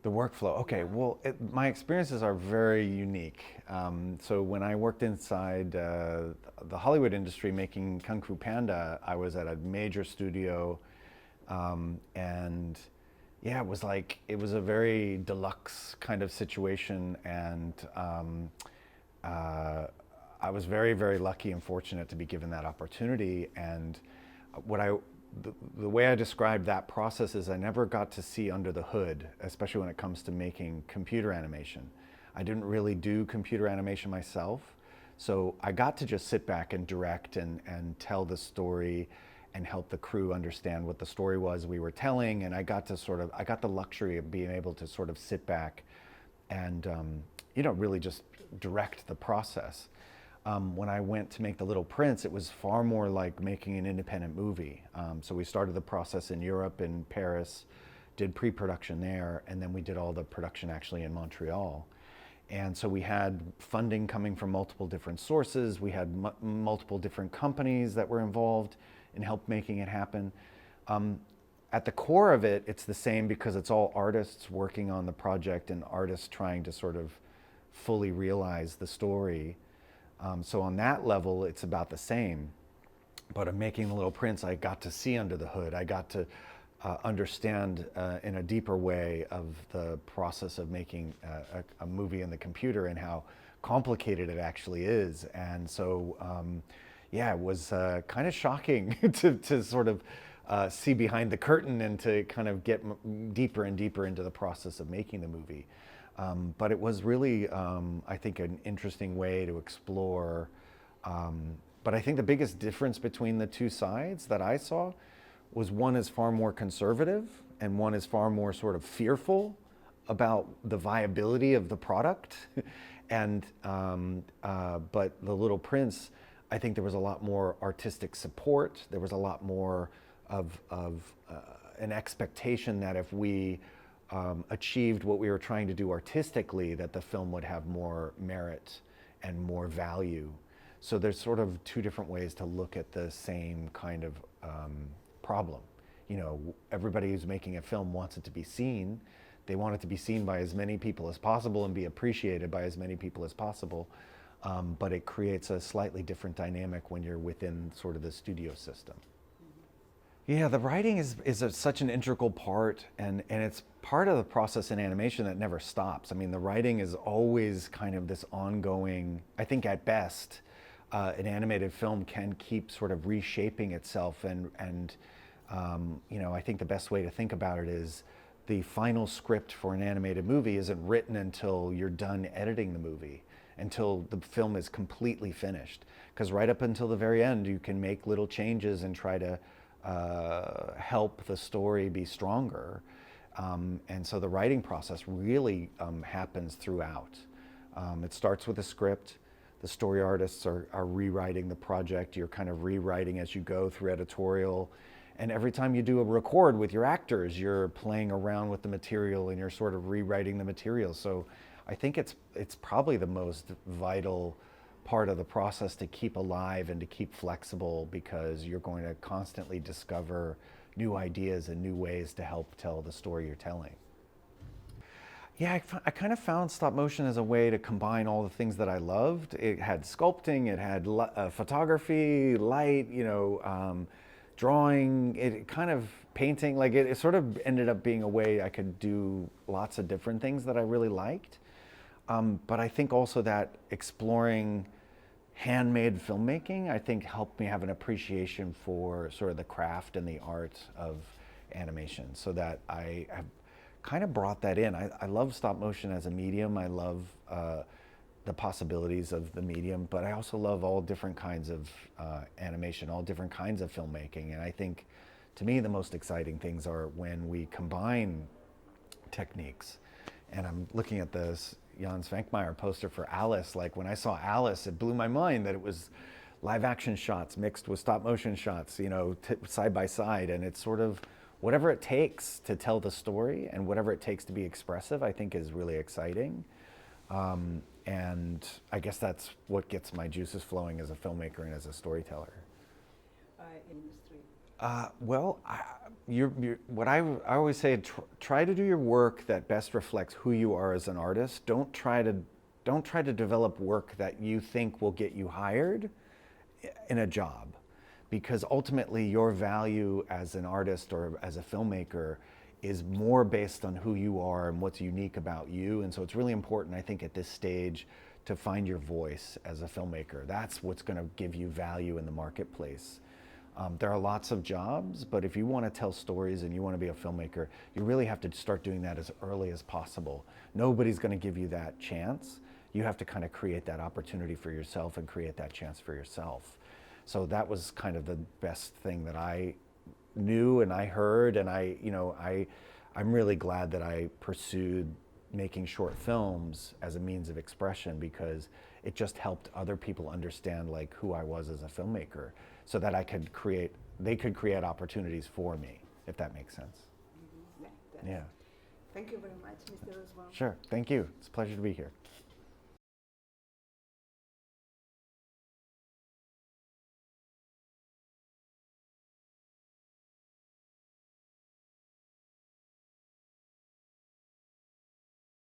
The workflow. Okay, well, my experiences are very unique. So when I worked inside the Hollywood industry making Kung Fu Panda, I was at a major studio, and yeah, it was a very deluxe kind of situation, and I was very, very lucky and fortunate to be given that opportunity. And what I the way I describe that process is I never got to see under the hood, especially when it comes to making computer animation. I didn't really do computer animation myself, so I got to just sit back and direct and tell the story and help the crew understand what the story was we were telling. And I got the luxury of being able to sort of sit back and really just direct the process. When I went to make The Little Prince, it was far more like making an independent movie. So we started the process in Europe, in Paris, did pre-production there, and then we did all the production actually in Montreal. And so we had funding coming from multiple different sources. We had multiple different companies that were involved in help making it happen. At the core of it, it's the same because it's all artists working on the project and artists trying to sort of fully realize the story. So on that level, it's about the same. But in making The Little Prince, I got to see under the hood. I got to understand in a deeper way of the process of making a movie in the computer and how complicated it actually is. And so, yeah, it was kind of shocking to sort of see behind the curtain and to kind of get deeper and deeper into the process of making the movie. But it was really, I think, an interesting way to explore. But I think the biggest difference between the two sides that I saw was one is far more conservative and one is far more sort of fearful about the viability of the product. And but The Little Prince, I think there was a lot more artistic support. There was a lot more of an expectation that if we achieved what we were trying to do artistically, that the film would have more merit and more value. So there's sort of two different ways to look at the same kind of problem. You know, everybody who's making a film wants it to be seen. They want it to be seen by as many people as possible and be appreciated by as many people as possible. But it creates a slightly different dynamic when you're within sort of the studio system. Yeah, the writing is such an integral part, and it's part of the process in animation that never stops. I mean, the writing is always kind of this ongoing, I think at best, an animated film can keep sort of reshaping itself, and you know, I think the best way to think about it is the final script for an animated movie isn't written until you're done editing the movie, until the film is completely finished. Because right up until the very end, you can make little changes and try to help the story be stronger. And so the writing process really happens throughout. It starts with a script. The story artists are rewriting the project. You're kind of rewriting as you go through editorial. And every time you do a record with your actors, you're playing around with the material and you're sort of rewriting the material. So I think it's probably the most vital part of the process to keep alive and to keep flexible, because you're going to constantly discover new ideas and new ways to help tell the story you're telling. Yeah, I kind of found stop motion as a way to combine all the things that I loved. It had sculpting, it had photography, light, you know, drawing, it kind of painting. Like it sort of ended up being a way I could do lots of different things that I really liked. But I think also that exploring handmade filmmaking, I think, helped me have an appreciation for sort of the craft and the art of animation, so that I have kind of brought that in. I love stop motion as a medium. I love the possibilities of the medium, but I also love all different kinds of animation, all different kinds of filmmaking. And I think, to me, the most exciting things are when we combine techniques. And I'm looking at this Jan Svankmajer poster for Alice. Like when I saw Alice, it blew my mind that it was live action shots mixed with stop motion shots, you know, side by side. And it's sort of whatever it takes to tell the story and whatever it takes to be expressive, I think is really exciting. And I guess that's what gets my juices flowing as a filmmaker and as a storyteller. Industry. Well, what I always say, try to do your work that best reflects who you are as an artist. Don't try to develop work that you think will get you hired in a job, because ultimately your value as an artist or as a filmmaker is more based on who you are and what's unique about you. And so it's really important, I think, at this stage to find your voice as a filmmaker. That's what's going to give you value in the marketplace. There are lots of jobs, but if you want to tell stories and you want to be a filmmaker, you really have to start doing that as early as possible. Nobody's going to give you that chance. You have to kind of create that opportunity for yourself and create that chance for yourself. So that was kind of the best thing that I knew and I heard, and I'm really glad that I pursued making short films as a means of expression, because it just helped other people understand like who I was as a filmmaker, so that they could create opportunities for me, if that makes sense. Mm-hmm. Yeah. Yeah. Thank you very much, Mr. Osborne. Sure, thank you. It's a pleasure to be here.